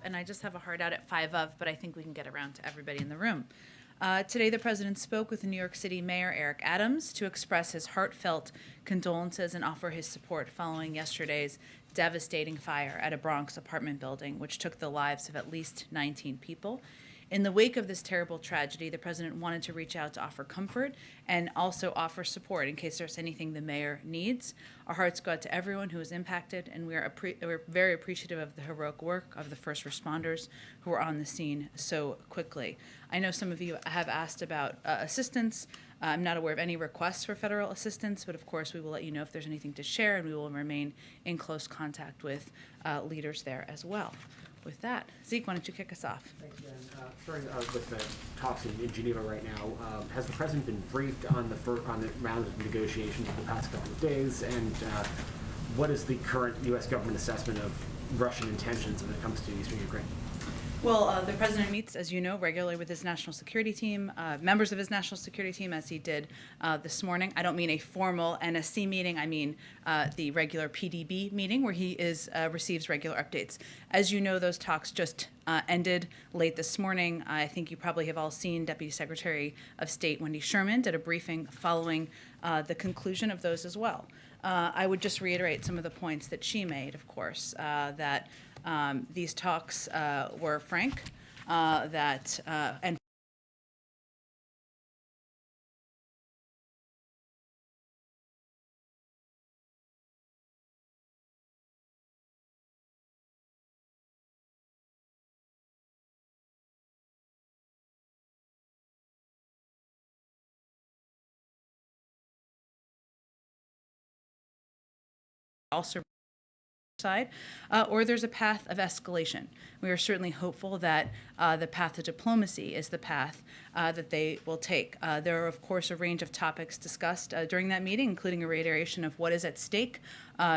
and I just have a hard out at 5 of, but I think we can get around to everybody in the room. Today, the president spoke with New York City Mayor Eric Adams to express his heartfelt condolences and offer his support following yesterday's devastating fire at a Bronx apartment building, which took the lives of at least 19 people. In the wake of this terrible tragedy, the president wanted to reach out to offer comfort and also offer support in case there's anything the mayor needs. Our hearts go out to everyone who was impacted, and we're very appreciative of the heroic work of the first responders who were on the scene so quickly. I know some of you have asked about assistance. I'm not aware of any requests for federal assistance, but of course we will let you know if there's anything to share, and we will remain in close contact with leaders there as well. With that, Zeke, why don't you kick us off? Thanks, Jen. Starting with the talks in Geneva right now, has the president been briefed on the round of negotiations of the past couple of days, and what is the current U.S. government assessment of Russian intentions when it comes to eastern Ukraine? Well, the president meets, as you know, regularly with his national security team, members of his national security team, as he did this morning. I don't mean a formal NSC meeting. I mean the regular PDB meeting where he receives regular updates. As you know, those talks just ended late this morning. I think you probably have all seen Deputy Secretary of State Wendy Sherman did a briefing following the conclusion of those as well. I would just reiterate some of the points that she made, of course, that these talks were frank, and also side, or there's a path of escalation. We are certainly hopeful that the path to diplomacy is the path that they will take. There are, of course, a range of topics discussed during that meeting, including a reiteration of what is at stake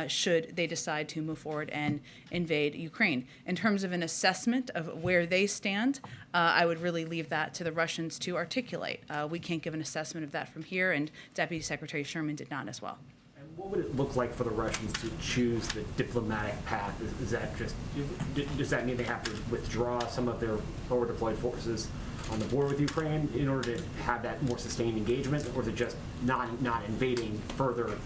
should they decide to move forward and invade Ukraine. In terms of an assessment of where they stand, I would really leave that to the Russians to articulate. We can't give an assessment of that from here, and Deputy Secretary Sherman did not as well. What would it look like for the Russians to choose the diplomatic path? Is that just, does that mean they have to withdraw some of their forward deployed forces on the border with Ukraine in order to have that more sustained engagement, or is it just not invading further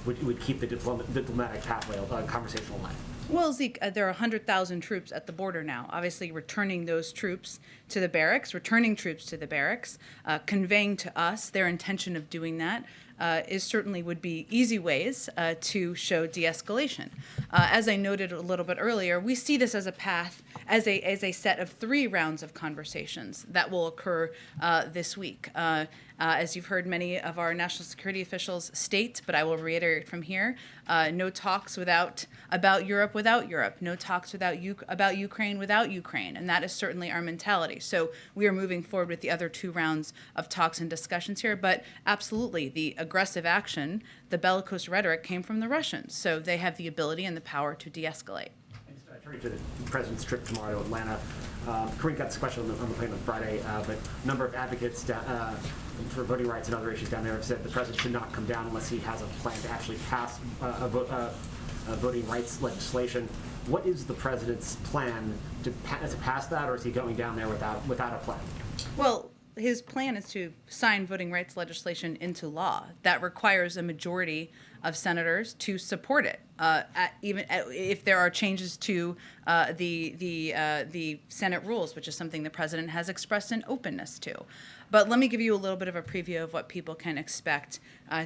would keep the diplomatic pathway conversation alive? Well, Zeke, there are 100,000 troops at the border now. Obviously, returning those troops to the barracks, conveying to us their intention of doing that certainly would be easy ways to show de-escalation. As I noted a little bit earlier, we see this as a path, as a set of 3 rounds of conversations that will occur this week. As you've heard many of our national security officials state, but I will reiterate from here, no talks about Europe without Europe, no talks about Ukraine without Ukraine, and that is certainly our mentality. So we are moving forward with the other 2 rounds of talks and discussions here, but absolutely the aggressive action, the bellicose rhetoric came from the Russians, so they have the ability and the power to de-escalate. Turning to the president's trip tomorrow to Atlanta, Kareem got this question on the plane on Friday, but a number of advocates for voting rights and other issues down there have said the president should not come down unless he has a plan to actually pass voting rights legislation. What is the president's plan to pass that, or is he going down there without a plan? Well, his plan is to sign voting rights legislation into law. That requires a majority of senators to support it, even if there are changes to the Senate rules, which is something the president has expressed an openness to. But let me give you a little bit of a preview of what people can expect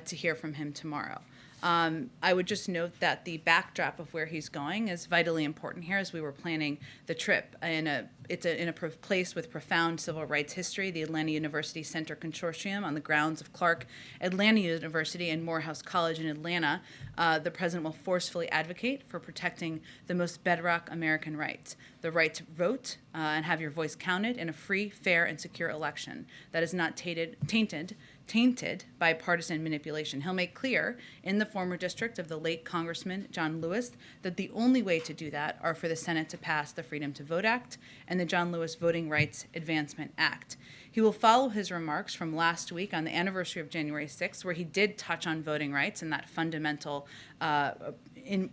to hear from him tomorrow. I would just note that the backdrop of where he's going is vitally important here as we were planning the trip. It's in a place with profound civil rights history, the Atlanta University Center Consortium on the grounds of Clark Atlanta University and Morehouse College in Atlanta. The president will forcefully advocate for protecting the most bedrock American rights, the right to vote and have your voice counted in a free, fair, and secure election that is not tainted by partisan manipulation. He'll make clear in the former district of the late Congressman John Lewis that the only way to do that are for the Senate to pass the Freedom to Vote Act and the John Lewis Voting Rights Advancement Act. He will follow his remarks from last week on the anniversary of January 6th, where he did touch on voting rights and that fundamental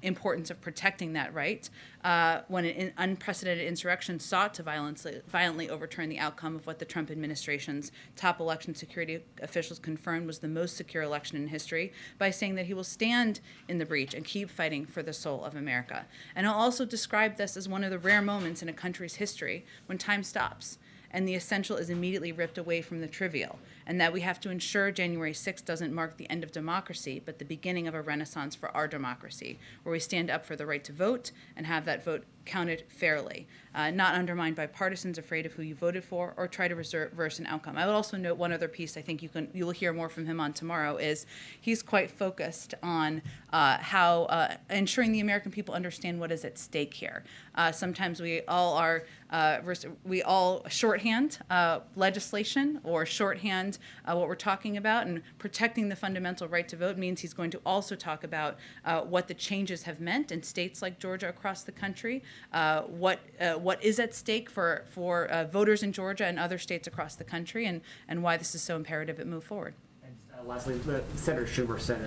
importance of protecting that right, when an unprecedented insurrection sought to violently overturn the outcome of what the Trump administration's top election security officials confirmed was the most secure election in history, by saying that he will stand in the breach and keep fighting for the soul of America. And he'll also describe this as one of the rare moments in a country's history when time stops and the essential is immediately ripped away from the trivial, and that we have to ensure January 6th doesn't mark the end of democracy, but the beginning of a renaissance for our democracy, where we stand up for the right to vote and have that vote counted fairly, not undermined by partisans afraid of who you voted for or try to reverse an outcome. I would also note one other piece I think you will hear more from him on tomorrow is he's quite focused on how ensuring the American people understand what is at stake here. Sometimes we all shorthand legislation or shorthand what we're talking about, and protecting the fundamental right to vote means he's going to also talk about what the changes have meant in states like Georgia across the country, what is at stake for voters in Georgia and other states across the country, and why this is so imperative it move forward. And lastly, Senator Schumer set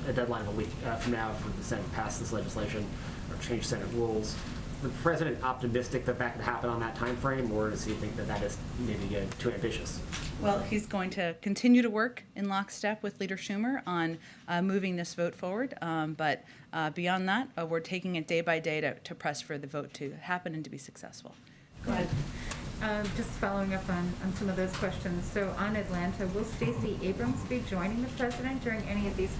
a deadline of a week from now for the Senate to pass this legislation or change Senate rules. The president optimistic that that could happen on that time frame, or does he think that that is maybe too ambitious? Well, he's going to continue to work in lockstep with Leader Schumer on moving this vote forward. But beyond that, we're taking it day by day to press for the vote to happen and to be successful. Go ahead. Just following up on some of those questions. So on Atlanta, will Stacey Abrams be joining the president during any of these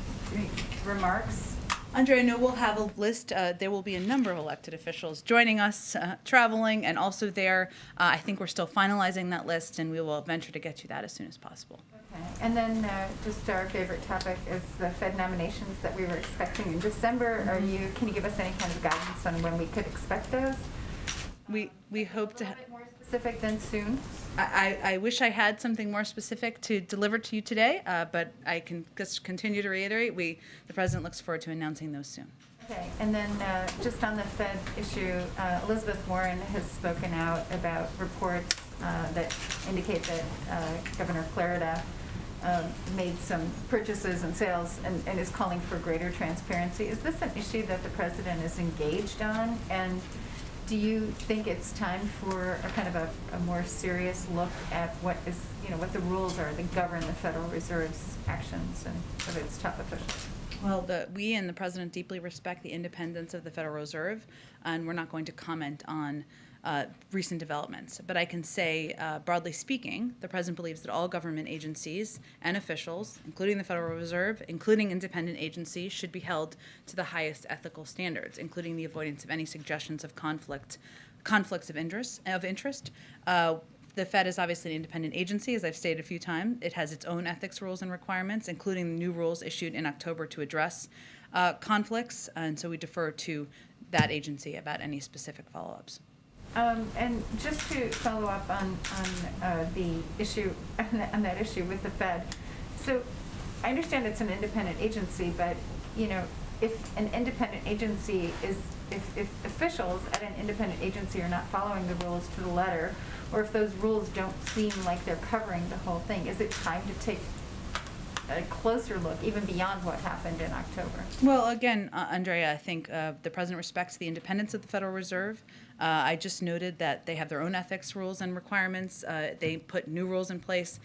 remarks? Andre, I know we'll have a list. There will be a number of elected officials joining us, traveling, and also there. I think we're still finalizing that list, and we will venture to get you that as soon as possible. Okay. And then just our favorite topic is the Fed nominations that we were expecting in December. Can you give us any kind of guidance on when we could expect those? We hope to. More specific than soon. I wish I had something more specific to deliver to you today, but I can just continue to reiterate, the president looks forward to announcing those soon. Okay, and then just on the Fed issue, Elizabeth Warren has spoken out about reports that indicate that Governor Clarida made some purchases and sales and is calling for greater transparency. Is this an issue that the president is engaged on? And do you think it's time for a kind of a more serious look at what the rules are that govern the Federal Reserve's actions and of its top officials? Well, we and the president deeply respect the independence of the Federal Reserve, and we're not going to comment on recent developments. But I can say, broadly speaking, the president believes that all government agencies and officials, including the Federal Reserve, including independent agencies, should be held to the highest ethical standards, including the avoidance of any suggestions of conflicts of interest. The Fed is obviously an independent agency, as I've stated a few times. It has its own ethics rules and requirements, including the new rules issued in October to address conflicts, and so we defer to that agency about any specific follow-ups. And just to follow up on the issue, on that issue with the Fed, so I understand it's an independent agency, but if an independent agency if officials at an independent agency are not following the rules to the letter, or if those rules don't seem like they're covering the whole thing, is it time to take a closer look, even beyond what happened in October? Well, again, Andrea, I think the president respects the independence of the Federal Reserve. I just noted that they have their own ethics rules and requirements. They put new rules in place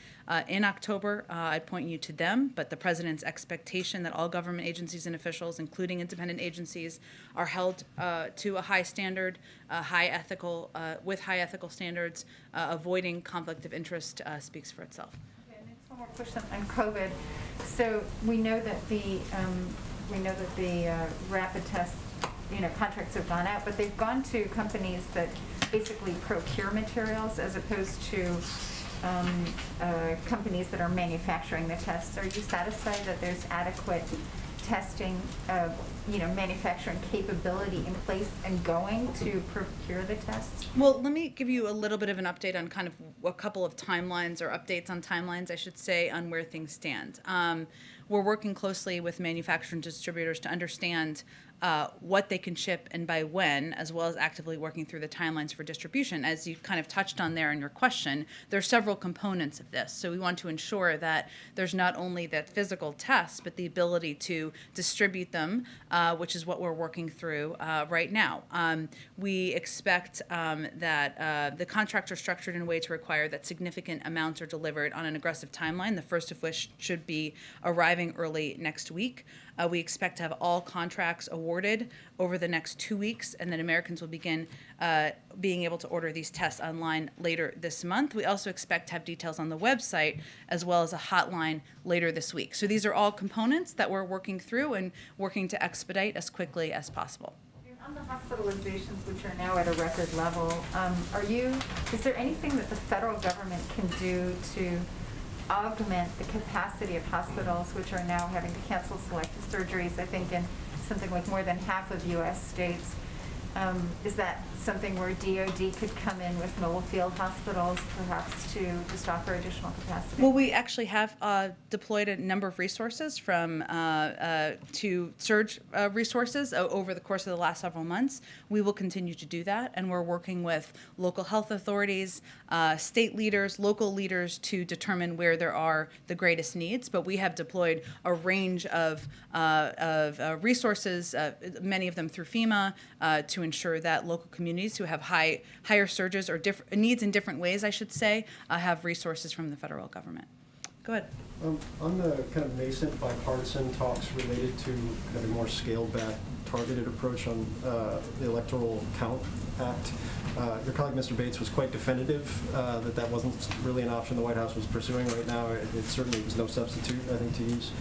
in October. I'd point you to them, but the president's expectation that all government agencies and officials, including independent agencies, are held to a high standard, with high ethical standards, avoiding conflict of interest speaks for itself. One more question on COVID. So we know that the rapid test contracts have gone out, but they've gone to companies that basically procure materials as opposed to companies that are manufacturing the tests. Are you satisfied that there's adequate testing, manufacturing capability in place and going to procure the tests? Well, let me give you a little bit of an update on kind of a couple of timelines, or updates on timelines, I should say, on where things stand. We're working closely with manufacturers and distributors to understand what they can ship and by when, as well as actively working through the timelines for distribution. As you kind of touched on there in your question, there are several components of this. So we want to ensure that there's not only that physical test, but the ability to distribute them, which is what we're working through right now. We expect that the contracts are structured in a way to require that significant amounts are delivered on an aggressive timeline, the first of which should be arriving early next week. We expect to have all contracts awarded over the next 2 weeks, and then Americans will begin being able to order these tests online later this month. We also expect to have details on the website as well as a hotline later this week. So these are all components that we're working through and working to expedite as quickly as possible. On the hospitalizations, which are now at a record level, is there anything that the federal government can do to augment the capacity of hospitals, which are now having to cancel selective surgeries, I think in something like more than half of U.S. states? Is that something where DOD could come in with mobile field hospitals, perhaps to just offer additional capacity? Well, we actually have deployed a number of resources from to surge resources over the course of the last several months. We will continue to do that, and we're working with local health authorities, state leaders, local leaders to determine where there are the greatest needs. But we have deployed a range of resources, many of them through FEMA, to ensure that local communities who have higher surges or needs in different ways, I should say, have resources from the federal government. Go ahead. On the kind of nascent bipartisan talks related to kind of a more scaled-back, targeted approach on the Electoral Count Act, your colleague, Mr. Bates, was quite definitive that wasn't really an option the White House was pursuing right now. It certainly was no substitute, I think, to use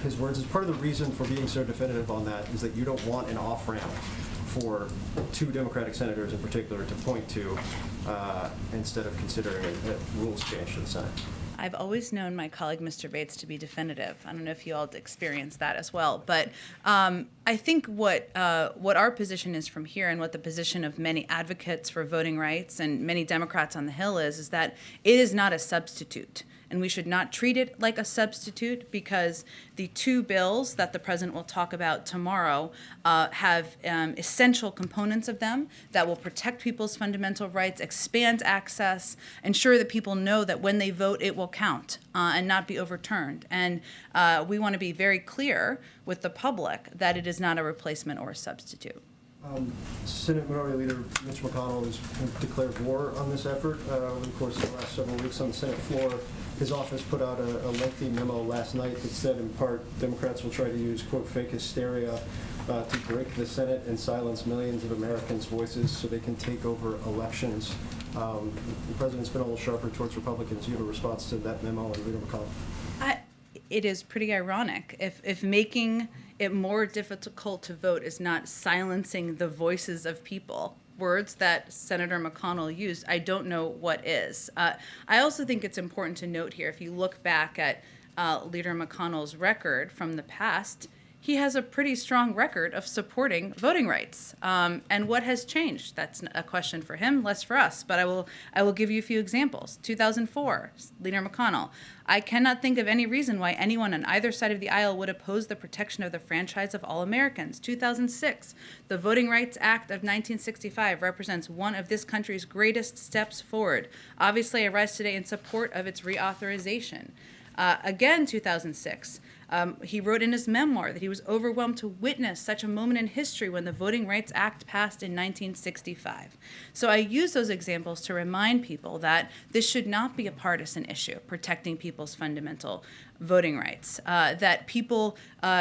his words. As part of the reason for being so definitive on that is that you don't want an off-ramp for two Democratic senators in particular to point to instead of considering a rules change to the Senate. I've always known my colleague, Mr. Bates, to be definitive. I don't know if you all experienced that as well. But I think what our position is from here and what the position of many advocates for voting rights and many Democrats on the Hill is that it is not a substitute. And we should not treat it like a substitute because the two bills that the president will talk about tomorrow have essential components of them that will protect people's fundamental rights, expand access, ensure that people know that when they vote it will count and not be overturned. And we want to be very clear with the public that it is not a replacement or a substitute. Senate Minority Leader Mitch McConnell has declared war on this effort over the course of the last several weeks on the Senate floor. His office put out a lengthy memo last night that said, in part, Democrats will try to use, quote, fake hysteria to break the Senate and silence millions of Americans' voices so they can take over elections. The president's been a little sharper towards Republicans. Do you have a response to that memo and Leader McConnell? It is pretty ironic. If making it more difficult to vote is not silencing the voices of people, words that Senator McConnell used, I don't know what is. I also think it's important to note here, if you look back at Leader McConnell's record from the past, he has a pretty strong record of supporting voting rights. And what has changed? That's a question for him, less for us. But I will give you a few examples. 2004, Leader McConnell. I cannot think of any reason why anyone on either side of the aisle would oppose the protection of the franchise of all Americans. 2006, the Voting Rights Act of 1965 represents one of this country's greatest steps forward. Obviously, I rise today in support of its reauthorization. Again, 2006, he wrote in his memoir that he was overwhelmed to witness such a moment in history when the Voting Rights Act passed in 1965. So I use those examples to remind people that this should not be a partisan issue, protecting people's fundamental voting rights, that people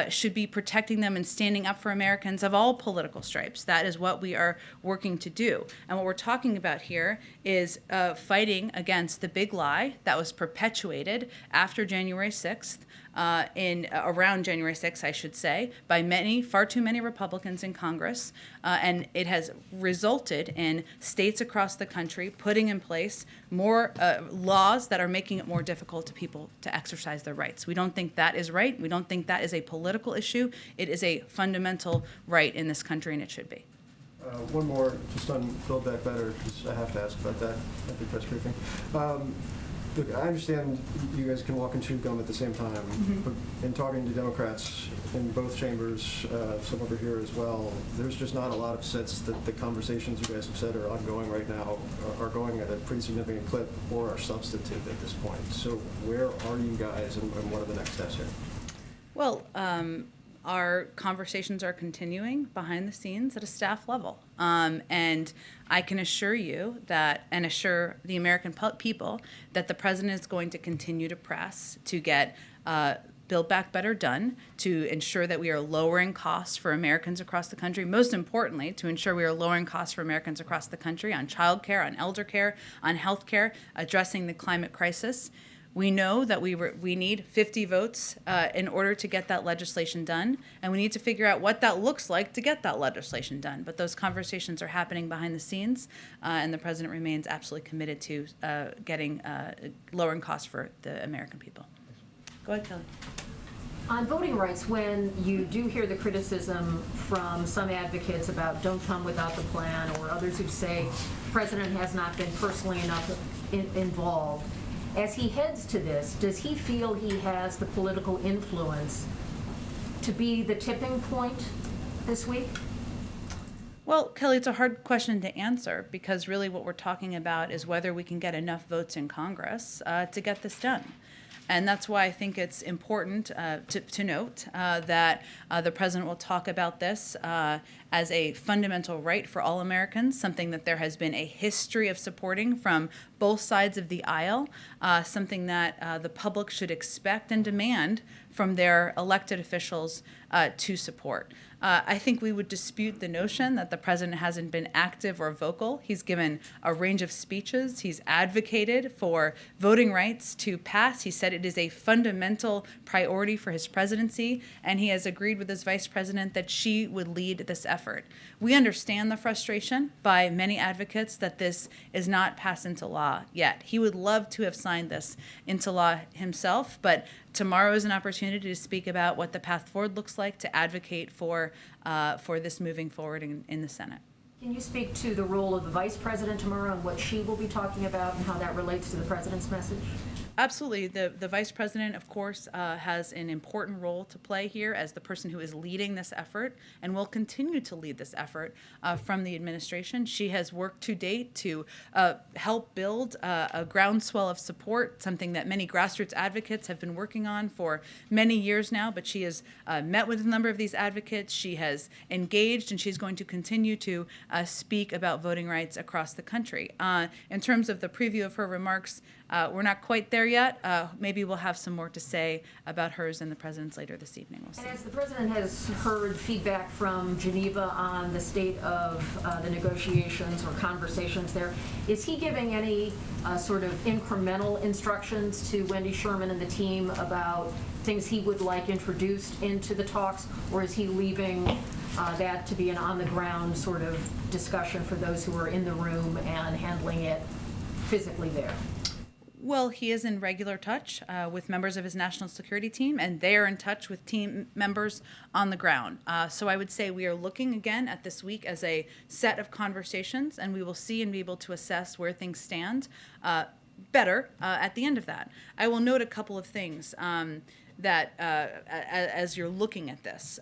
should be protecting them and standing up for Americans of all political stripes. That is what we are working to do. And what we're talking about here is fighting against the big lie that was perpetuated after January 6th, around January 6th, I should say, by far too many Republicans in Congress. And it has resulted in states across the country putting in place more laws that are making it more difficult to people to exercise their rights. We don't think that is right. We don't think that is a political issue. It is a fundamental right in this country, and it should be. One more, just on Build Back Better, because I have to ask about that at the press briefing. Look, I understand you guys can walk and chew gum at the same time, but in talking to Democrats in both chambers, some over here as well, there's just not a lot of sense that the conversations you guys have said are ongoing right now are going at a pretty significant clip or are substantive at this point. So where are you guys, and what are the next steps here? Well, our conversations are continuing behind the scenes at a staff level. And I can assure you that, and assure the American people, that the president is going to continue to press to get Build Back Better done, to ensure that we are lowering costs for Americans across the country. Most importantly, to ensure we are lowering costs for Americans across the country on child care, on elder care, on health care, addressing the climate crisis. We know that we need 50 votes in order to get that legislation done, and we need to figure out what that looks like to get that legislation done. But those conversations are happening behind the scenes, and the president remains absolutely committed to lowering costs for the American people. Go ahead, Kelly. On voting rights, when you do hear the criticism from some advocates about don't come without the plan, or others who say the president has not been personally enough involved, as he heads to this, does he feel he has the political influence to be the tipping point this week? Well, Kelly, it's a hard question to answer, because really what we're talking about is whether we can get enough votes in Congress to get this done. And that's why I think it's important to note that the president will talk about this as a fundamental right for all Americans, something that there has been a history of supporting from both sides of the aisle, something that the public should expect and demand from their elected officials to support. I think we would dispute the notion that the president hasn't been active or vocal. He's given a range of speeches. He's advocated for voting rights to pass. He said it is a fundamental priority for his presidency, and he has agreed with his vice president that she would lead this effort. We understand the frustration by many advocates that this is not passed into law yet. He would love to have signed this into law himself, but tomorrow is an opportunity to speak about what the path forward looks like, to advocate for this moving forward in the Senate. Can you speak to the role of the vice president tomorrow and what she will be talking about and how that relates to the president's message? Absolutely. The vice president, of course, has an important role to play here as the person who is leading this effort and will continue to lead this effort from the administration. She has worked to date to help build a groundswell of support, something that many grassroots advocates have been working on for many years now, but she has met with a number of these advocates. She has engaged, and she's going to continue to speak about voting rights across the country. In terms of the preview of her remarks, we're not quite there yet. Maybe we'll have some more to say about hers and the president's later this evening. We'll see. And as the president has heard feedback from Geneva on the state of the negotiations or conversations there, is he giving any sort of incremental instructions to Wendy Sherman and the team about things he would like introduced into the talks, or is he leaving that to be an on-the-ground sort of discussion for those who are in the room and handling it physically there? Well, he is in regular touch with members of his national security team, and they are in touch with team members on the ground. So I would say we are looking again at this week as a set of conversations, and we will see and be able to assess where things stand better at the end of that. I will note a couple of things that as you're looking at this.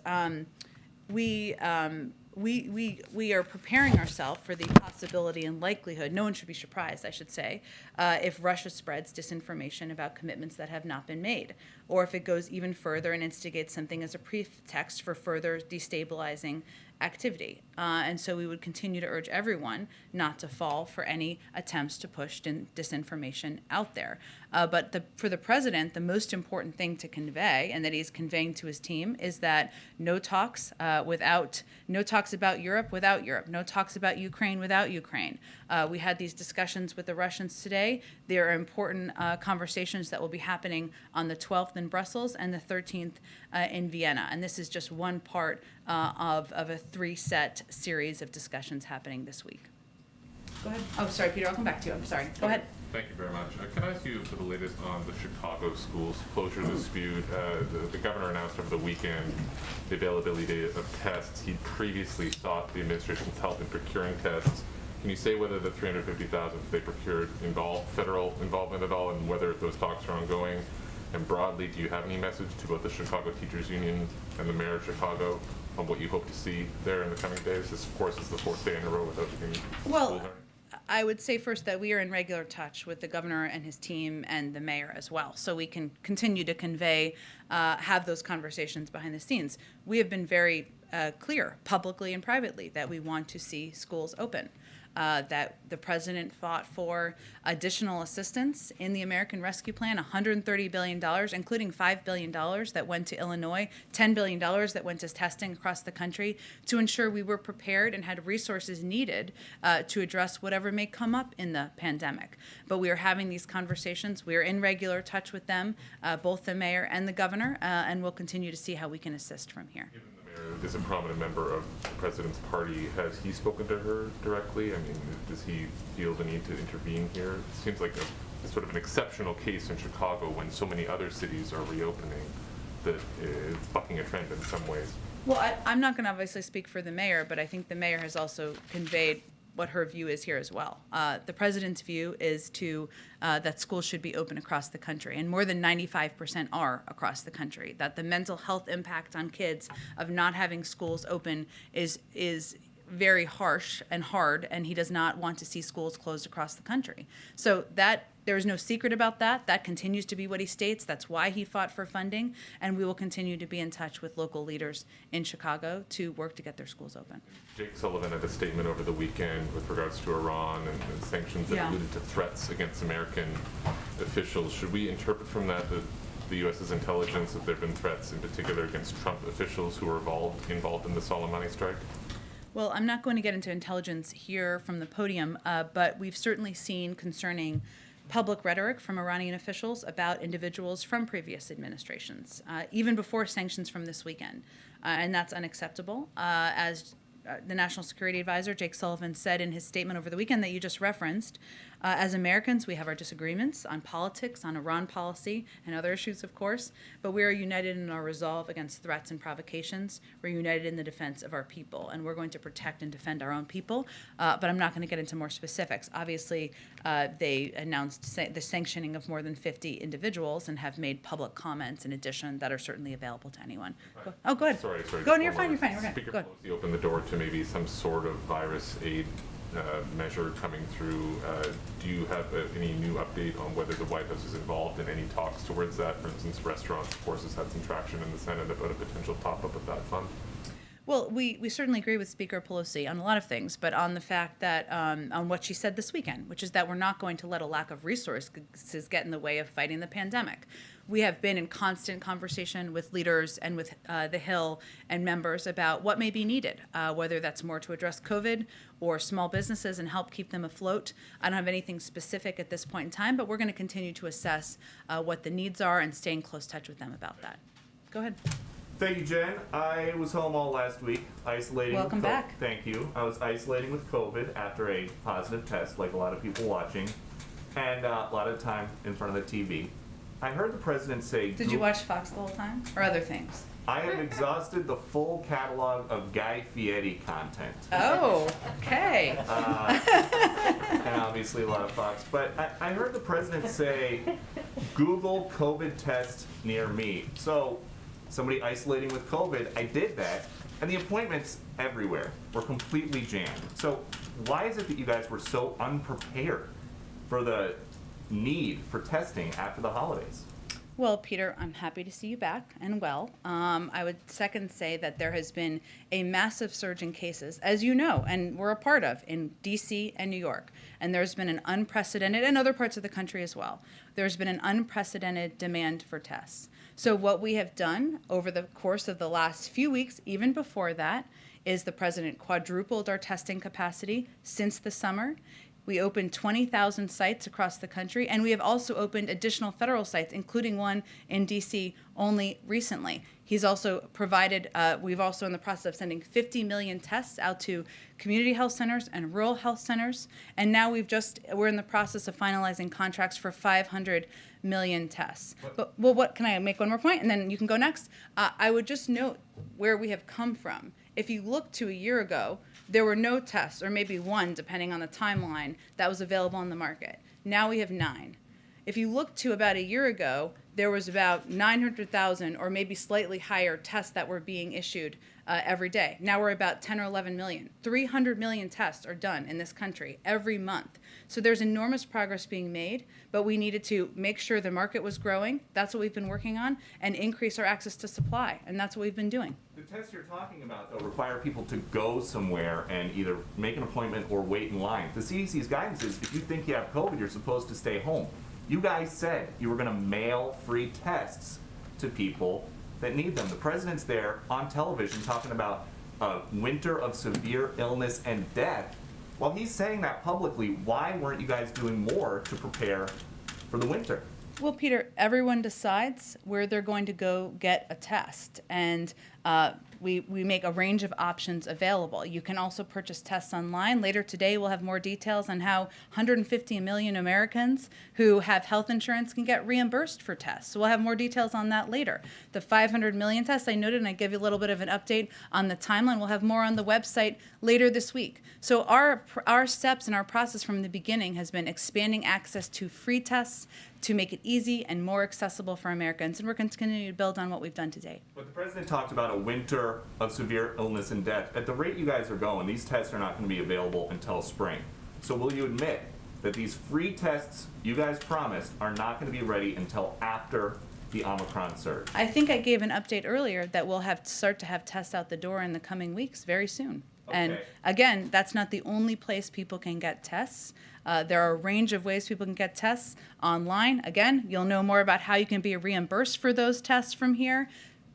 We are preparing ourselves for the possibility and likelihood, no one should be surprised, I should say, if Russia spreads disinformation about commitments that have not been made, or if it goes even further and instigates something as a pretext for further destabilizing activity. And so we would continue to urge everyone not to fall for any attempts to push disinformation out there. But for the president, the most important thing to convey, and that he's conveying to his team, is that no talks about Europe without Europe, no talks about Ukraine without Ukraine. We had these discussions with the Russians today. There are important conversations that will be happening on the 12th in Brussels and the 13th in Vienna. And this is just one part of a three-set series of discussions happening this week. Go ahead. Oh, sorry, Peter, I'll come back to you. I'm sorry. Go ahead. Thank you very much. Can I ask you for the latest on the Chicago schools closure dispute? The governor announced over the weekend the availability of tests. He previously sought the administration's help in procuring tests. Can you say whether the 350,000 they procured involved federal involvement at all, and whether those talks are ongoing? And broadly, do you have any message to both the Chicago Teachers Union and the Mayor of Chicago on what you hope to see there in the coming days? This, of course, is the 4th day in a row without any school Well, learning. I would say first that we are in regular touch with the governor and his team and the mayor as well, so we can continue to convey, have those conversations behind the scenes. We have been very clear, publicly and privately, that we want to see schools open. That the president fought for additional assistance in the American Rescue Plan, $130 billion, including $5 billion that went to Illinois, $10 billion that went to testing across the country, to ensure we were prepared and had resources needed to address whatever may come up in the pandemic. But we are having these conversations. We are in regular touch with them, both the mayor and the governor, and we'll continue to see how we can assist from here. Given the mayor is a prominent member of the president's party, has he spoken to her directly? I mean, does he feel the need to intervene here? It seems like a sort of an exceptional case in Chicago when so many other cities are reopening that is bucking a trend in some ways. Well, I'm not going to obviously speak for the mayor, but I think the mayor has also conveyed what her view is here as well. The president's view is that schools should be open across the country, and more than 95% are across the country. That the mental health impact on kids of not having schools open is very harsh and hard, and he does not want to see schools closed across the country. So that there is no secret about that. That continues to be what he states. That's why he fought for funding, and we will continue to be in touch with local leaders in Chicago to work to get their schools open. Jake Sullivan had a statement over the weekend with regards to Iran and sanctions that alluded to threats against American officials. Should we interpret from that the U.S.'s intelligence that there have been threats in particular against Trump officials who were involved in the Soleimani strike? Well, I'm not going to get into intelligence here from the podium, but we've certainly seen concerning public rhetoric from Iranian officials about individuals from previous administrations, even before sanctions from this weekend. And that's unacceptable. As the National Security Advisor, Jake Sullivan, said in his statement over the weekend that you just referenced, as Americans, we have our disagreements on politics, on Iran policy, and other issues, of course, but we are united in our resolve against threats and provocations. We're united in the defense of our people, and we're going to protect and defend our own people, but I'm not going to get into more specifics. Obviously, they announced the sanctioning of more than 50 individuals and have made public comments in addition that are certainly available to anyone. Oh, go ahead. Sorry. Go on, you're fine. We're good. Speaker Pelosi opened the door to maybe some sort of virus aid measure coming through. Do you have any new update on whether the White House is involved in any talks towards that? For instance, restaurants, of course, has had some traction in the Senate about a potential top-up of that fund. Well, we certainly agree with Speaker Pelosi on a lot of things, but on the fact that, on what she said this weekend, which is that we're not going to let a lack of resources get in the way of fighting the pandemic. We have been in constant conversation with leaders and with the Hill and members about what may be needed, whether that's more to address COVID or small businesses and help keep them afloat. I don't have anything specific at this point in time, but we're going to continue to assess what the needs are and stay in close touch with them about that. Go ahead. Thank you, Jen. I was home all last week, isolating. Welcome back. Thank you. I was isolating with COVID after a positive test, like a lot of people watching, and a lot of time in front of the TV. I heard the president say... Did you watch Fox the whole time, or other things? I have exhausted the full catalog of Guy Fieri content. Oh, okay. And obviously a lot of Fox. But I heard the president say, Google COVID test near me. So, somebody isolating with COVID, I did that, and the appointments everywhere were completely jammed. So why is it that you guys were so unprepared for the need for testing after the holidays? Well, Peter, I'm happy to see you back and well. I would second say that there has been a massive surge in cases, as you know, and we're a part of, in D.C. and New York. And there's been an unprecedented, and other parts of the country as well, there's been an unprecedented demand for tests. So what we have done over the course of the last few weeks, even before that, is the president quadrupled our testing capacity since the summer. We opened 20,000 sites across the country, and we have also opened additional federal sites, including one in D.C. only recently. He's also provided, we've also in the process of sending 50 million tests out to community health centers and rural health centers, and now we're in the process of finalizing contracts for 500 million tests. But, well, what can I make one more point, and then you can go next? I would just note where we have come from. If you look to a year ago, there were no tests, or maybe one, depending on the timeline, that was available on the market. Now we have 9. If you look to about a year ago, there was about 900,000 or maybe slightly higher tests that were being issued every day. Now we're about 10 or 11 million. 300 million tests are done in this country every month. So there's enormous progress being made, but we needed to make sure the market was growing. That's what we've been working on, and increase our access to supply, and that's what we've been doing. The tests you're talking about, though, require people to go somewhere and either make an appointment or wait in line. The CDC's guidance is if you think you have COVID, you're supposed to stay home. You guys said you were going to mail free tests to people that need them. The president's there on television talking about a winter of severe illness and death. While he's saying that publicly, why weren't you guys doing more to prepare for the winter? Well, Peter, everyone decides where they're going to go get a test, and we make a range of options available. You can also purchase tests online. Later today, we'll have more details on how 150 million Americans who have health insurance can get reimbursed for tests. So we'll have more details on that later. The 500 million tests I noted, and I give you a little bit of an update on the timeline. We'll have more on the website later this week. So our steps and our process from the beginning has been expanding access to free tests to make it easy and more accessible for Americans, and we're continuing to build on what we've done to date. But the president talked about a winter of severe illness and death. At the rate you guys are going, these tests are not going to be available until spring. So will you admit that these free tests you guys promised are not going to be ready until after the Omicron surge? I think I gave an update earlier that we'll start to have tests out the door in the coming weeks, very soon. And Okay. again, that's not the only place people can get tests. There are a range of ways people can get tests online. Again, you'll know more about how you can be reimbursed for those tests from here.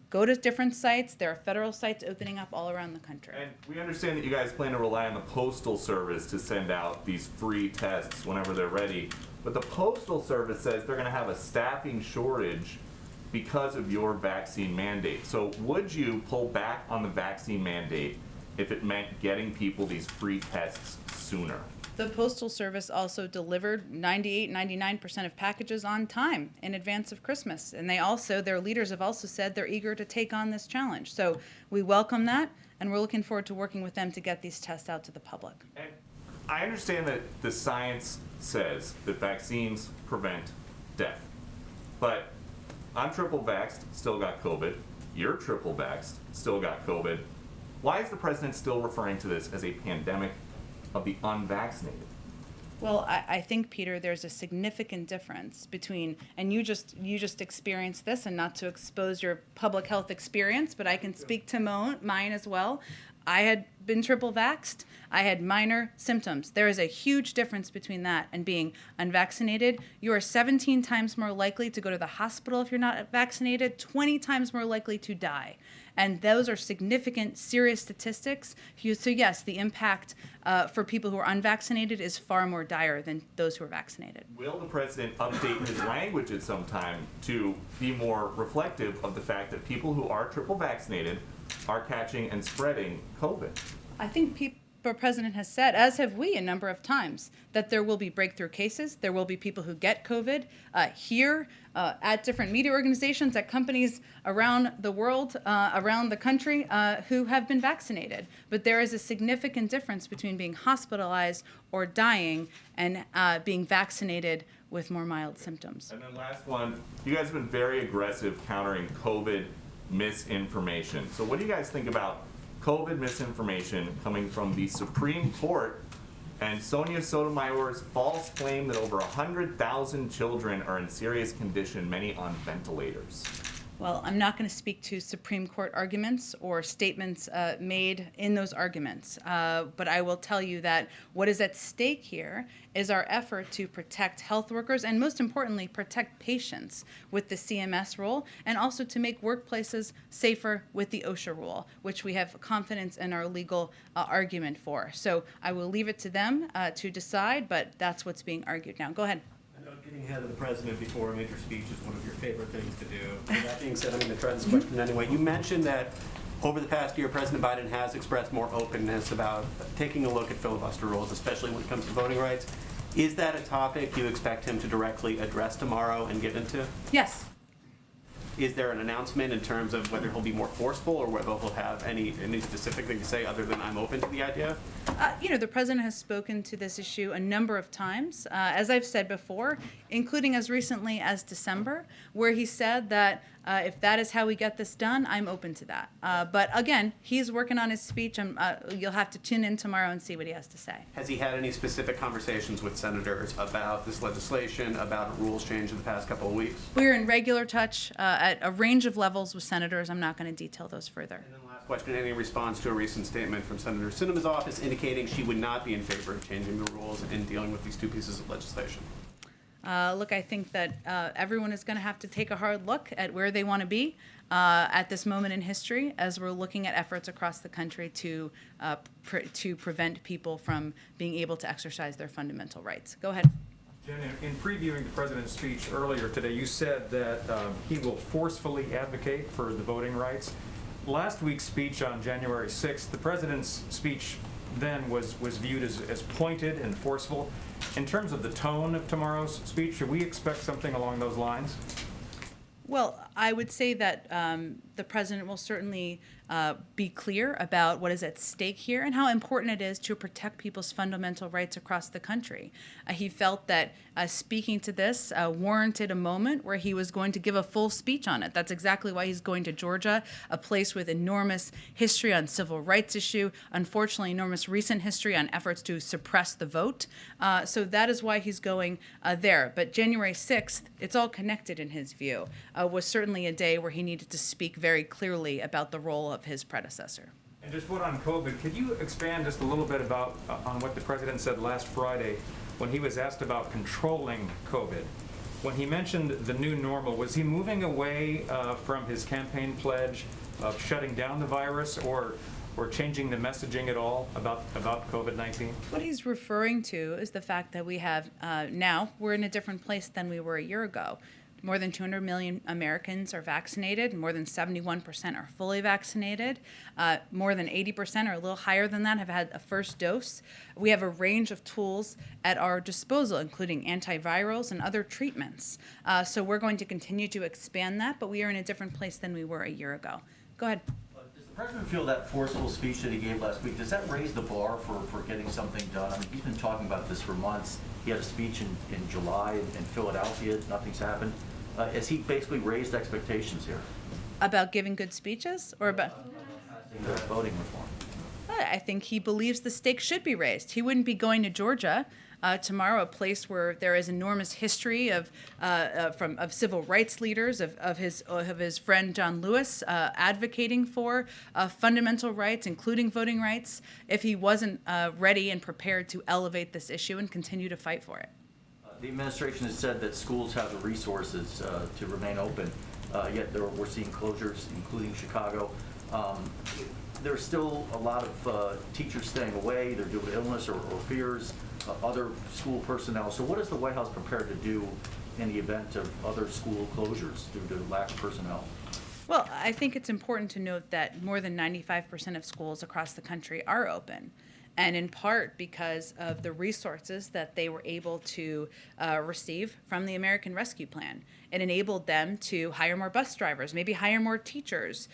Go to different sites. There are federal sites opening up all around the country. And we understand that you guys plan to rely on the Postal Service to send out these free tests whenever they're ready. But the Postal Service says they're going to have a staffing shortage because of your vaccine mandate. So would you pull back on the vaccine mandate if it meant getting people these free tests sooner? The Postal Service also delivered 98, 99% of packages on time in advance of Christmas. And their leaders have also said they're eager to take on this challenge. So we welcome that, and we're looking forward to working with them to get these tests out to the public. And I understand that the science says that vaccines prevent death. But I'm triple vaxxed, still got COVID. You're triple vaxxed, still got COVID. Why is the president still referring to this as a pandemic of the unvaccinated? Well, I think, Peter, there's a significant difference between, and you just experienced this, and not to expose your public health experience, but I can speak to mine as well. I had been triple vaxxed. I had minor symptoms. There is a huge difference between that and being unvaccinated. You are 17 times more likely to go to the hospital if you're not vaccinated, 20 times more likely to die. And those are significant, serious statistics. So yes, the impact for people who are unvaccinated is far more dire than those who are vaccinated. Will the president update his language at some time to be more reflective of the fact that people who are triple vaccinated are catching and spreading COVID? I think the president has said, as have we a number of times, that there will be breakthrough cases. There will be people who get COVID here, at different media organizations, at companies around the world, around the country, who have been vaccinated. But there is a significant difference between being hospitalized or dying and being vaccinated with more mild symptoms. And then last one, you guys have been very aggressive countering COVID misinformation. So what do you guys think about COVID misinformation coming from the Supreme Court and Sonia Sotomayor's false claim that over 100,000 children are in serious condition, many on ventilators? Well, I'm not going to speak to Supreme Court arguments or statements made in those arguments, but I will tell you that what is at stake here is our effort to protect health workers and, most importantly, protect patients with the CMS rule, and also to make workplaces safer with the OSHA rule, which we have confidence in our legal argument for. So I will leave it to them to decide, but that's what's being argued now. Go ahead. Getting ahead of the president before a major speech is one of your favorite things to do. With that being said, I'm going to try this question anyway. You mentioned that over the past year, President Biden has expressed more openness about taking a look at filibuster rules, especially when it comes to voting rights. Is that a topic you expect him to directly address tomorrow and get into? Yes. is there an announcement in terms of whether he'll be more forceful or whether he'll have any specific thing to say other than I'm open to the idea? The president has spoken to this issue a number of times, as I've said before, including as recently as December, where he said that if that is how we get this done, I'm open to that. But again, he's working on his speech. You'll have to tune in tomorrow and see what he has to say. Has he had any specific conversations with senators about this legislation, about a rules change in the past couple of weeks? We're in regular touch at a range of levels with senators. I'm not going to detail those further. And then last question, any response to a recent statement from Senator Sinema's office indicating she would not be in favor of changing the rules in dealing with these two pieces of legislation? Look, I think that everyone is going to have to take a hard look at where they want to be at this moment in history as we're looking at efforts across the country to prevent people from being able to exercise their fundamental rights. Go ahead. Jen, in previewing the president's speech earlier today, you said that he will forcefully advocate for the voting rights. Last week's speech on January 6th, the president's speech then was viewed as pointed and forceful. In terms of the tone of tomorrow's speech, should we expect something along those lines? Well, I would say that the president will certainly be clear about what is at stake here and how important it is to protect people's fundamental rights across the country. He felt that speaking to this warranted a moment where he was going to give a full speech on it. That's exactly why he's going to Georgia, a place with enormous history on civil rights issue, unfortunately enormous recent history on efforts to suppress the vote. So that is why he's going there. But January 6th, it's all connected in his view, was certainly a day where he needed to speak very clearly about the role of his predecessor. And just one on COVID, could you expand just a little bit about on what the president said last Friday when he was asked about controlling COVID? When he mentioned the new normal, was he moving away from his campaign pledge of shutting down the virus or changing the messaging at all about COVID-19? What he's referring to is the fact that we have now, we're in a different place than we were a year ago. More than 200 million Americans are vaccinated. More than 71% are fully vaccinated. More than 80% or a little higher than that have had a first dose. We have a range of tools at our disposal, including antivirals and other treatments. So we're going to continue to expand that, but we are in a different place than we were a year ago. Go ahead. Does the president feel that forceful speech that he gave last week, does that raise the bar for getting something done? I mean, he's been talking about this for months. He had a speech in July in Philadelphia. Nothing's happened. Has he basically raised expectations here? About giving good speeches or about the voting reform? I think he believes the stakes should be raised. He wouldn't be going to Georgia tomorrow, a place where there is enormous history of civil rights leaders, of his friend John Lewis advocating for fundamental rights, including voting rights, if he wasn't ready and prepared to elevate this issue and continue to fight for it. The administration has said that schools have the resources to remain open, yet we're seeing closures, including Chicago. There's still a lot of teachers staying away, either due to illness or fears, other school personnel. So what is the White House prepared to do in the event of other school closures due to lack of personnel? Well, I think it's important to note that more than 95% of schools across the country are open. And in part because of the resources that they were able to receive from the American Rescue Plan. It enabled them to hire more bus drivers, maybe hire more teachers,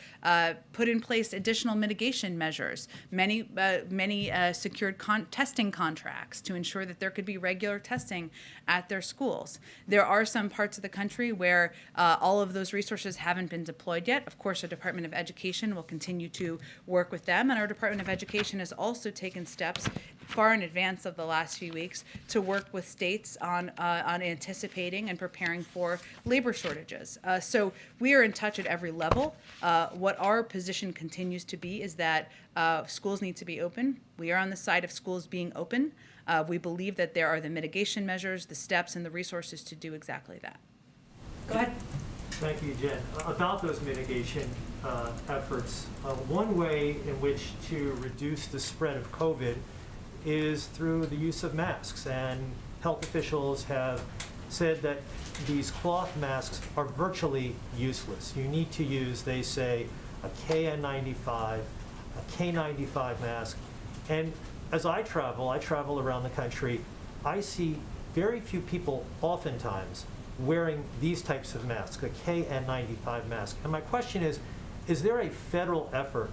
put in place additional mitigation measures. Many secured testing contracts to ensure that there could be regular testing at their schools. There are some parts of the country where all of those resources haven't been deployed yet. Of course, the Department of Education will continue to work with them, and our Department of Education has also taken steps far in advance of the last few weeks to work with states on anticipating and preparing for labor shortages. So we are in touch at every level. What our position continues to be is that schools need to be open. We are on the side of schools being open. We believe that there are the mitigation measures, the steps, and the resources to do exactly that. Go ahead. Thank you, Jen. About those mitigation efforts, one way in which to reduce the spread of COVID is through the use of masks. And health officials have said that these cloth masks are virtually useless. You need to use, they say, a KN95, a K95 mask. And as I travel around the country, I see very few people oftentimes wearing these types of masks, the KN95 mask. And my question is there a federal effort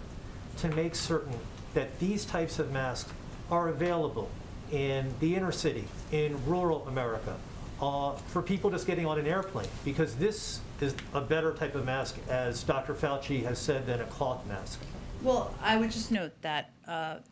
to make certain that these types of masks are available in the inner city, in rural America, for people just getting on an airplane? Because this is a better type of mask, as Dr. Fauci has said, than a cloth mask. Well, I would just note that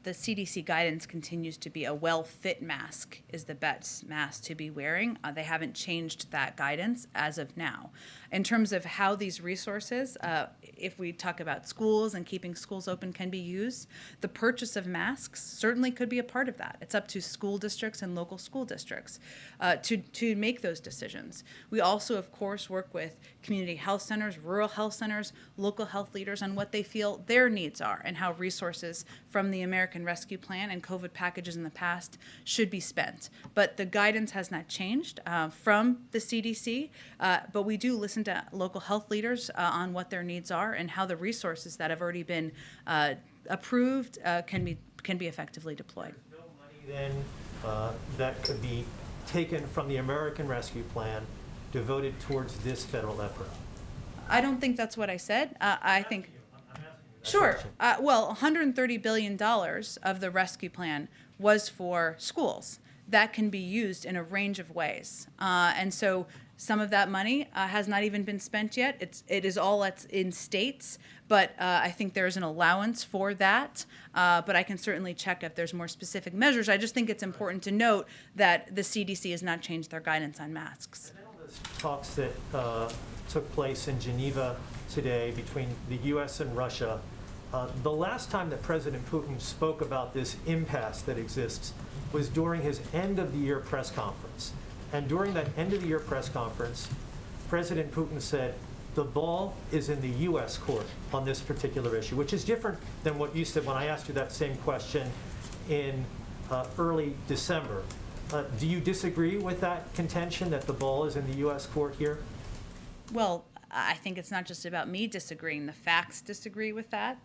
the CDC guidance continues to be a well-fit mask is the best mask to be wearing. They haven't changed that guidance as of now. In terms of how these resources, if we talk about schools and keeping schools open can be used, the purchase of masks certainly could be a part of that. It's up to school districts and local school districts to make those decisions. We also, of course, work with community health centers, rural health centers, local health leaders on what they feel their needs are and how resources from the American Rescue Plan and COVID packages in the past should be spent. But the guidance has not changed from the CDC, but we do listen to local health leaders on what their needs are and how the resources that have already been approved can be effectively deployed. There's no money then that could be taken from the American Rescue Plan devoted towards this federal effort? I don't think that's what I said. I think. Sure. Well, $130 billion of the rescue plan was for schools. That can be used in a range of ways. And so some of that money has not even been spent yet. It is all in states, but I think there's an allowance for that. But I can certainly check if there's more specific measures. I just think it's important to note that the CDC has not changed their guidance on masks. Talks that took place in Geneva today between the U.S. and Russia. The last time that President Putin spoke about this impasse that exists was during his end-of-the-year press conference. And during that end-of-the-year press conference, President Putin said, the ball is in the U.S. court on this particular issue, which is different than what you said when I asked you that same question in early December. Do you disagree with that contention that the ball is in the U.S. court here? Well, I think it's not just about me disagreeing. The facts disagree with that.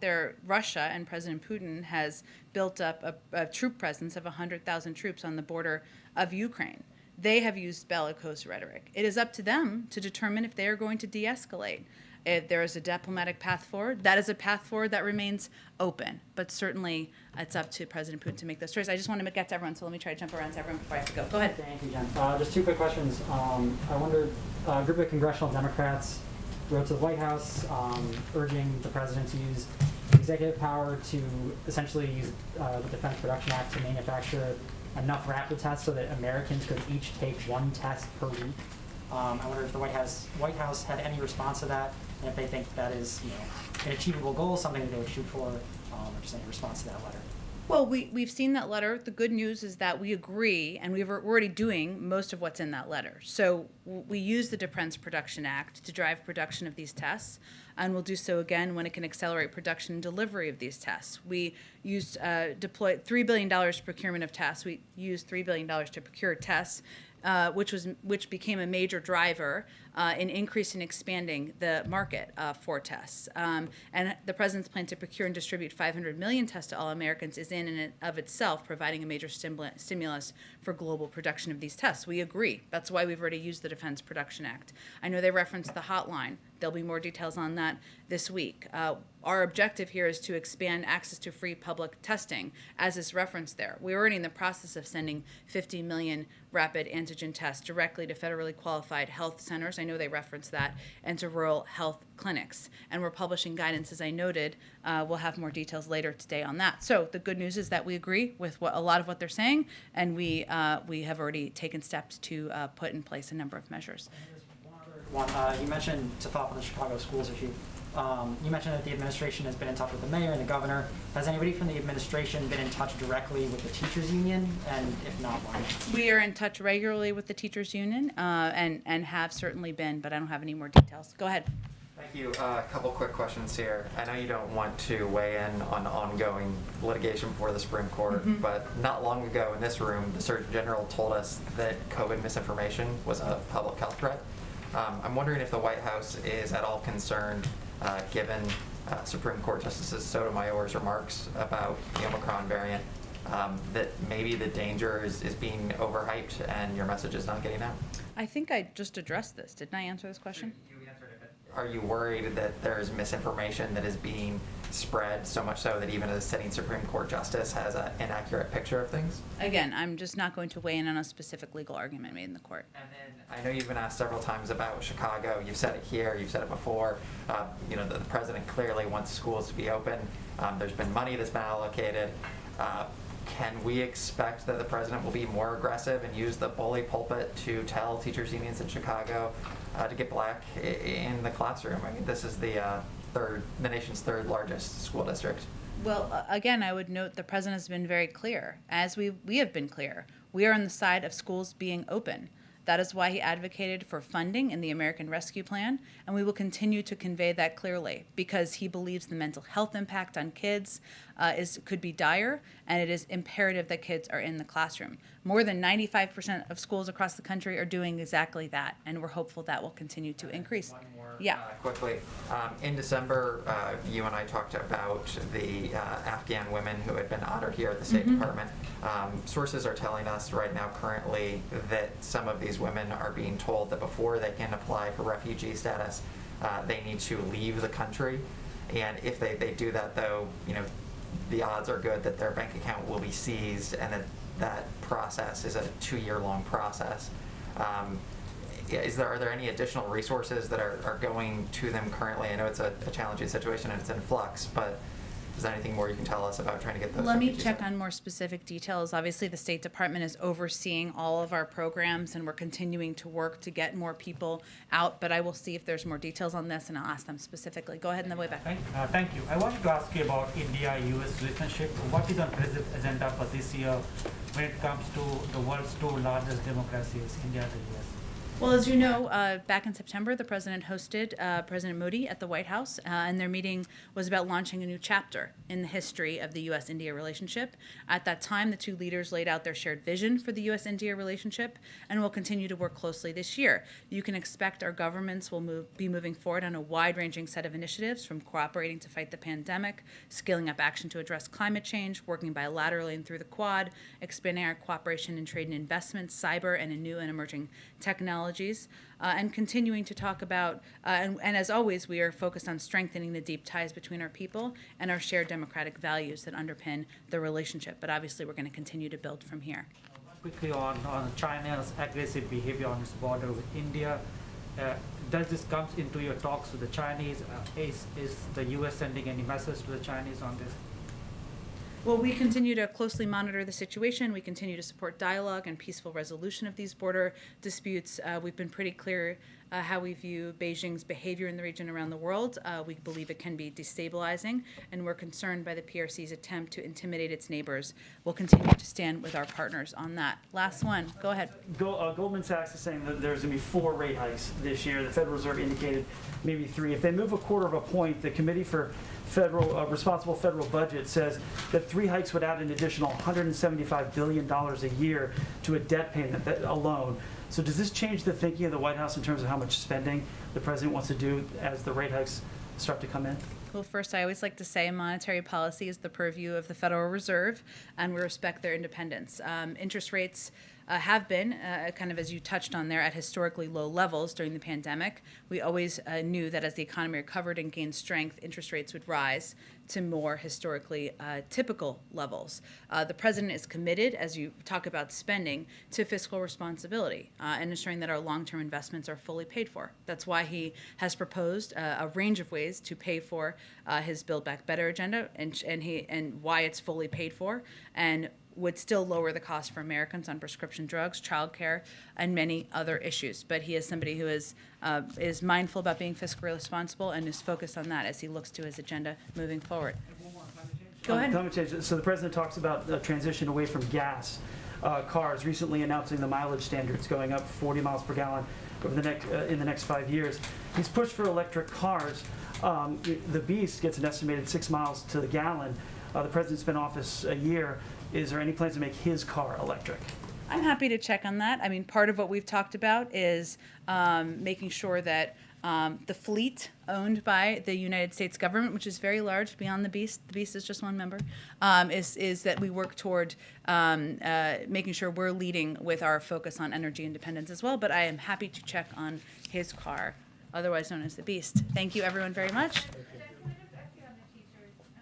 Russia and President Putin has built up a troop presence of 100,000 troops on the border of Ukraine. They have used bellicose rhetoric. It is up to them to determine if they are going to de-escalate. If there is a diplomatic path forward, that is a path forward that remains open. But certainly, it's up to President Putin to make those choices. I just want to get to everyone, so let me try to jump around to everyone before I have to go. Go ahead. Thank you, Jen. Just two quick questions. I wondered, a group of congressional Democrats wrote to the White House urging the president to use executive power to essentially use the Defense Production Act to manufacture enough rapid tests so that Americans could each take one test per week. I wonder if the White House had any response to that, and if they think that is, an achievable goal, something that they would shoot for, or just any response to that letter. Well, we've seen that letter. The good news is that we agree, and we're already doing most of what's in that letter. So we use the Defense Production Act to drive production of these tests, and we'll do so again when it can accelerate production and delivery of these tests. We deployed $3 billion procurement of tests. We used $3 billion to procure tests, which became a major driver in increasing and expanding the market for tests. And the president's plan to procure and distribute 500 million tests to all Americans is in and of itself providing a major stimulus for global production of these tests. We agree. That's why we've already used the Defense Production Act. I know they referenced the hotline. There'll be more details on that this week. Our objective here is to expand access to free public testing, as is referenced there. We're already in the process of sending 50 million rapid antigen tests directly to federally qualified health centers. I know they referenced that, and to rural health clinics. And we're publishing guidance, as I noted. We'll have more details later today on that. So the good news is that we agree with a lot of what they're saying, and we have already taken steps to put in place a number of measures. You mentioned, to follow up on the Chicago schools issue, you mentioned that the administration has been in touch with the mayor and the governor. Has anybody from the administration been in touch directly with the teachers union? And if not, why not? We are in touch regularly with the teachers union and have certainly been, but I don't have any more details. Go ahead. Thank you. A couple quick questions here. I know you don't want to weigh in on ongoing litigation before the Supreme Court, but not long ago in this room, the Surgeon General told us that COVID misinformation was a public health threat. I'm wondering if the White House is at all concerned, given Supreme Court Justice Sotomayor's remarks about the Omicron variant, that maybe the danger is being overhyped and your message is not getting out? I think I just addressed this. Didn't I answer this question? Are you worried that there's misinformation that is being spread so much so that even a sitting Supreme Court justice has an inaccurate picture of things? Again, I'm just not going to weigh in on a specific legal argument made in the court. And then I know you've been asked several times about Chicago. You've said it here. You've said it before. The president clearly wants schools to be open. There's been money that's been allocated. Can we expect that the president will be more aggressive and use the bully pulpit to tell teachers unions in Chicago to get black in the classroom? I mean, this is the nation's third largest school district. Well, again, I would note the president has been very clear, as we have been clear. We are on the side of schools being open. That is why he advocated for funding in the American Rescue Plan, and we will continue to convey that clearly because he believes the mental health impact on kids could be dire, and it is imperative that kids are in the classroom. More than 95% of schools across the country are doing exactly that, and we're hopeful that will continue to increase. One more, yeah. Quickly, in December, you and I talked about the Afghan women who had been honored here at the State Department. Sources are telling us right now currently that some of these women are being told that before they can apply for refugee status, they need to leave the country. And if they do that, though, the odds are good that their bank account will be seized, and that process is a 2-year-long process. Are there any additional resources that are going to them currently? I know it's a challenging situation and it's in flux, but is there anything more you can tell us about trying to get those? Let me check on more specific details. Obviously, the State Department is overseeing all of our programs, and we're continuing to work to get more people out, but I will see if there's more details on this, and I'll ask them specifically. Go ahead in the way back. Thank you. I wanted to ask you about India-US relationship. What is on President's agenda for this year when it comes to the world's two largest democracies, India and the US? Well, as you know, back in September, the president hosted President Modi at the White House, and their meeting was about launching a new chapter in the history of the U.S.-India relationship. At that time, the two leaders laid out their shared vision for the U.S.-India relationship, and will continue to work closely this year. You can expect our governments will be moving forward on a wide-ranging set of initiatives, from cooperating to fight the pandemic, scaling up action to address climate change, working bilaterally and through the Quad, expanding our cooperation in trade and investments, cyber, and in new and emerging technologies. And continuing to talk about, and as always, we are focused on strengthening the deep ties between our people and our shared democratic values that underpin the relationship. But obviously, we're going to continue to build from here. Quickly on China's aggressive behavior on its border with India. Does this come into your talks with the Chinese? Is the U.S. sending any message to the Chinese on this? Well, we continue to closely monitor the situation. We continue to support dialogue and peaceful resolution of these border disputes. We've been pretty clear how we view Beijing's behavior in the region around the world. We believe it can be destabilizing, and we're concerned by the PRC's attempt to intimidate its neighbors. We'll continue to stand with our partners on that. Last one. Go ahead. Goldman Sachs is saying that there's going to be 4 rate hikes this year. The Federal Reserve indicated maybe 3. If they move a quarter of a point, the Committee for Responsible Federal Budget says that 3 hikes would add an additional $175 billion a year to a debt payment alone. So does this change the thinking of the White House in terms of how much spending the president wants to do as the rate hikes start to come in? Well, first, I always like to say monetary policy is the purview of the Federal Reserve, and we respect their independence. Interest rates have been, kind of as you touched on there, at historically low levels during the pandemic. We always knew that as the economy recovered and gained strength, interest rates would rise to more historically typical levels. The president is committed, as you talk about spending, to fiscal responsibility and ensuring that our long-term investments are fully paid for. That's why he has proposed a range of ways to pay for his Build Back Better agenda, and why it's fully paid for, and would still lower the cost for Americans on prescription drugs, childcare, and many other issues. But he is somebody who is mindful about being fiscally responsible and is focused on that as he looks to his agenda moving forward. Go ahead. Climate change. So the president talks about the transition away from gas cars, recently announcing the mileage standards going up 40 miles per gallon over in the next 5 years. He's pushed for electric cars. The Beast gets an estimated 6 miles to the gallon. The president's been in office a year. Is there any plans to make his car electric? I'm happy to check on that. I mean, part of what we've talked about is making sure that the fleet owned by the United States government, which is very large beyond the beast. The beast is just one member. Is that we work toward making sure we're leading with our focus on energy independence as well. But I am happy to check on his car, otherwise known as the beast. Thank you, everyone, very much.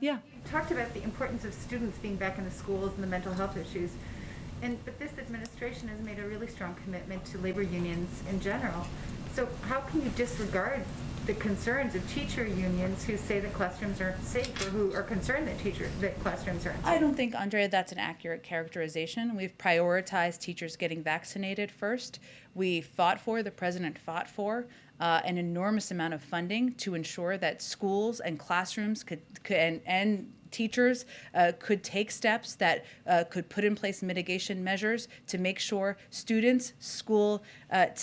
Yeah. You talked about the importance of students being back in the schools and the mental health issues. But this administration has made a really strong commitment to labor unions in general. So how can you disregard the concerns of teacher unions who say that classrooms aren't safe, or who are concerned that classrooms aren't safe? I don't think, Andrea, that's an accurate characterization. We've prioritized teachers getting vaccinated first. The president fought for an enormous amount of funding to ensure that schools and classrooms and teachers could take steps that could put in place mitigation measures to make sure students,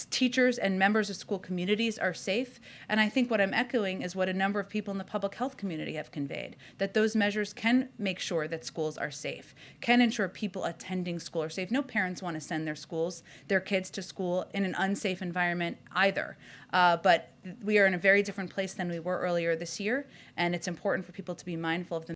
teachers, and members of school communities are safe. And I think what I'm echoing is what a number of people in the public health community have conveyed, that those measures can make sure that schools are safe, can ensure people attending school are safe. No parents want to send their kids to school in an unsafe environment either. But we are in a very different place than we were earlier this year, and it's important for people to be mindful of the